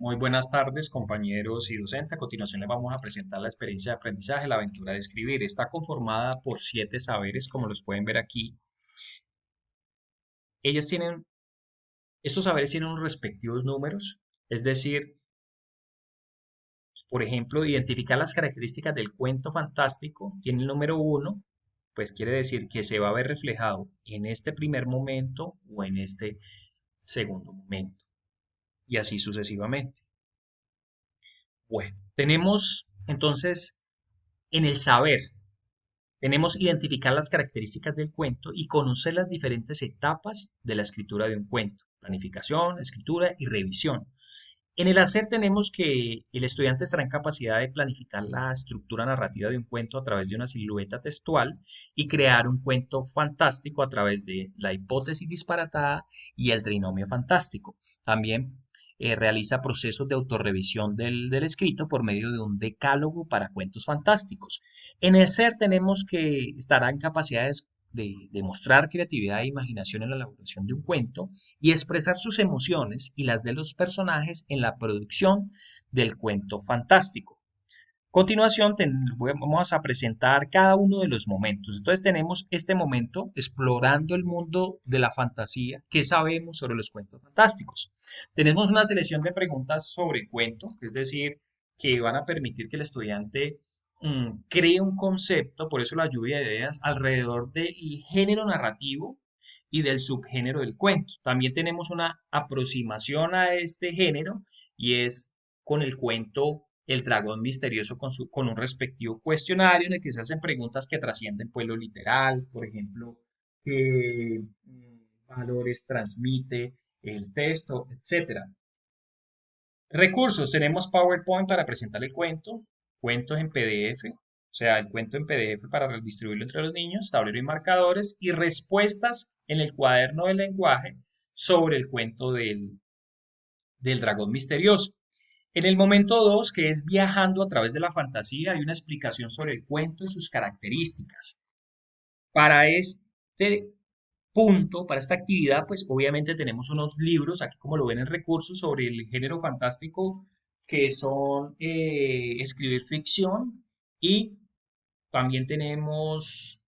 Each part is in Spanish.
Muy buenas tardes, compañeros y docentes. A continuación les vamos a presentar la experiencia de aprendizaje, la aventura de escribir. Está conformada por 7 saberes, como los pueden ver aquí. Ellas tienen, estos saberes tienen unos respectivos números, es decir, por ejemplo, identificar las características del cuento fantástico tiene el número 1, pues quiere decir que se va a ver reflejado en este primer momento o en este segundo momento, y así sucesivamente. Bueno, tenemos entonces en el saber. Tenemos identificar las características del cuento y conocer las diferentes etapas de la escritura de un cuento: planificación, escritura y revisión. En el hacer tenemos que el estudiante estará en capacidad de planificar la estructura narrativa de un cuento a través de una silueta textual y crear un cuento fantástico a través de la hipótesis disparatada y el trinomio fantástico. También realiza procesos de autorrevisión del escrito por medio de un decálogo para cuentos fantásticos. En el ser tenemos que estará en capacidades de mostrar creatividad e imaginación en la elaboración de un cuento y expresar sus emociones y las de los personajes en la producción del cuento fantástico. A continuación, vamos a presentar cada uno de los momentos. Entonces tenemos este momento explorando el mundo de la fantasía. ¿Qué sabemos sobre los cuentos fantásticos? Tenemos una selección de preguntas sobre cuento, es decir, que van a permitir que el estudiante cree un concepto, por eso la lluvia de ideas, alrededor del género narrativo y del subgénero del cuento. También tenemos una aproximación a este género y es con el cuento El dragón misterioso con un respectivo cuestionario en el que se hacen preguntas que trascienden pues lo literal, por ejemplo, qué valores transmite el texto, etcétera. Recursos, tenemos PowerPoint para presentar el cuento, cuentos en PDF, o sea, el cuento en PDF para distribuirlo entre los niños, tablero y marcadores, y respuestas en el cuaderno del lenguaje sobre el cuento del dragón misterioso. En el momento 2, que es viajando a través de la fantasía, hay una explicación sobre el cuento y sus características. Para este punto, para esta actividad, pues obviamente tenemos unos libros, aquí como lo ven en recursos, sobre el género fantástico, que son escribir ficción, y también tenemos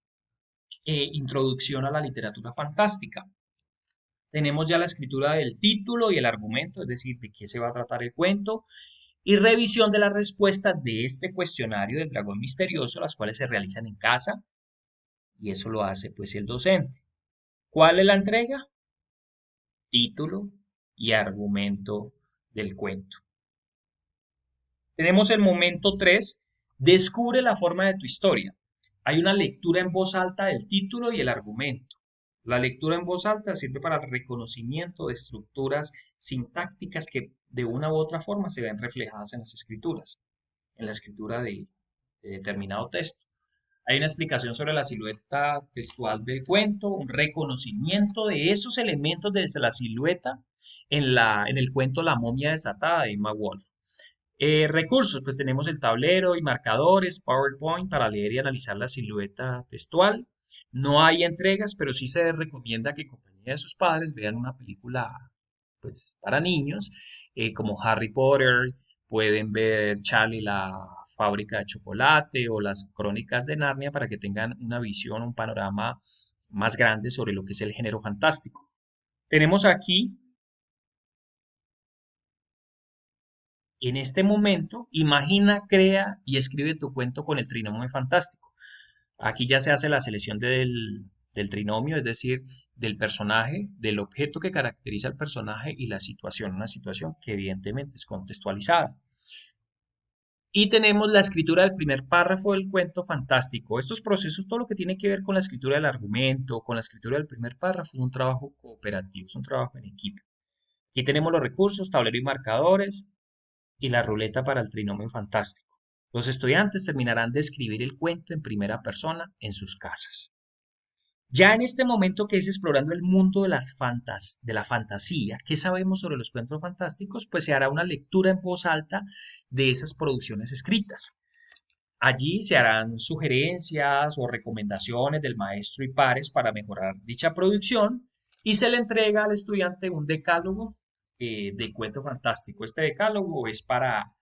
introducción a la literatura fantástica. Tenemos ya la escritura del título y el argumento, es decir, de qué se va a tratar el cuento, y revisión de las respuestas de este cuestionario del dragón misterioso, las cuales se realizan en casa, y eso lo hace pues el docente. ¿Cuál es la entrega? Título y argumento del cuento. Tenemos el momento 3, descubre la forma de tu historia. Hay una lectura en voz alta del título y el argumento. La lectura en voz alta sirve para el reconocimiento de estructuras sintácticas que de una u otra forma se ven reflejadas en las escrituras, en la escritura de determinado texto. Hay una explicación sobre la silueta textual del cuento, un reconocimiento de esos elementos desde la silueta en el cuento La momia desatada de Emma Wolf. Recursos, pues tenemos el tablero y marcadores, PowerPoint para leer y analizar la silueta textual. No hay entregas, pero sí se recomienda que en compañía de sus padres vean una película pues, para niños, como Harry Potter, pueden ver Charlie la fábrica de chocolate o las crónicas de Narnia para que tengan una visión, un panorama más grande sobre lo que es el género fantástico. Tenemos aquí, en este momento, imagina, crea y escribe tu cuento con el trinomio fantástico. Aquí ya se hace la selección del trinomio, es decir, del personaje, del objeto que caracteriza al personaje y la situación, una situación que evidentemente es contextualizada. Y tenemos la escritura del primer párrafo del cuento fantástico. Estos procesos, todo lo que tiene que ver con la escritura del argumento, con la escritura del primer párrafo, es un trabajo cooperativo, es un trabajo en equipo. Aquí tenemos los recursos, tablero y marcadores y la ruleta para el trinomio fantástico. Los estudiantes terminarán de escribir el cuento en primera persona en sus casas. Ya en este momento que es explorando el mundo de la fantasía, ¿qué sabemos sobre los cuentos fantásticos? Pues se hará una lectura en voz alta de esas producciones escritas. Allí se harán sugerencias o recomendaciones del maestro y pares para mejorar dicha producción y se le entrega al estudiante un decálogo del cuento fantástico. Este decálogo es para,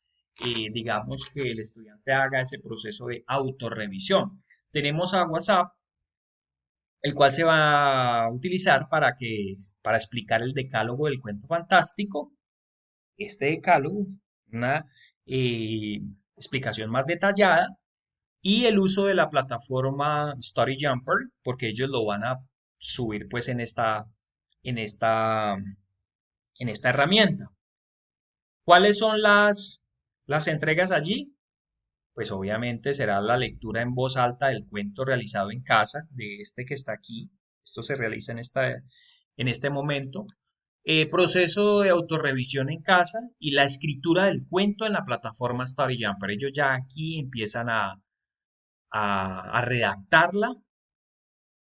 digamos, que el estudiante haga ese proceso de autorrevisión. Tenemos a WhatsApp, el cual se va a utilizar para explicar el decálogo del cuento fantástico. Este decálogo, una explicación más detallada, y el uso de la plataforma Study Jumper, porque ellos lo van a subir pues en esta, en esta herramienta. ¿Cuáles son las entregas allí? Pues obviamente será la lectura en voz alta del cuento realizado en casa, de este que está aquí. Esto se realiza en este momento. Proceso de autorrevisión en casa y la escritura del cuento en la plataforma Study Jumper. Ellos ya aquí empiezan a redactarla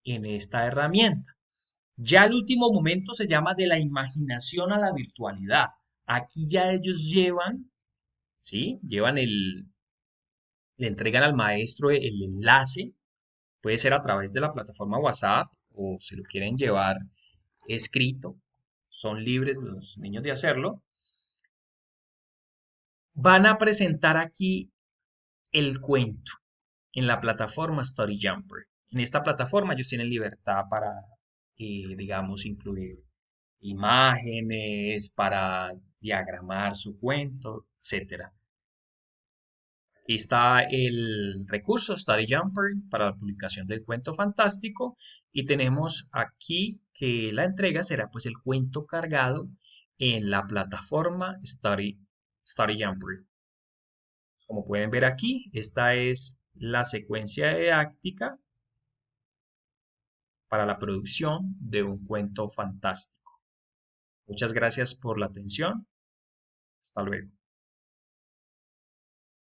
en esta herramienta. Ya el último momento se llama de la imaginación a la virtualidad. Aquí ya ellos llevan, ¿sí? Le entregan al maestro el enlace, puede ser a través de la plataforma WhatsApp o si lo quieren llevar escrito, son libres los niños de hacerlo. Van a presentar aquí el cuento en la plataforma Story Jumper. En esta plataforma ellos tienen libertad para, digamos, incluir imágenes, para diagramar su cuento, etcétera. Aquí está el recurso Study Jumper para la publicación del cuento fantástico y tenemos aquí que la entrega será pues el cuento cargado en la plataforma Study Jumper. Como pueden ver aquí, esta es la secuencia didáctica para la producción de un cuento fantástico. Muchas gracias por la atención. Hasta luego.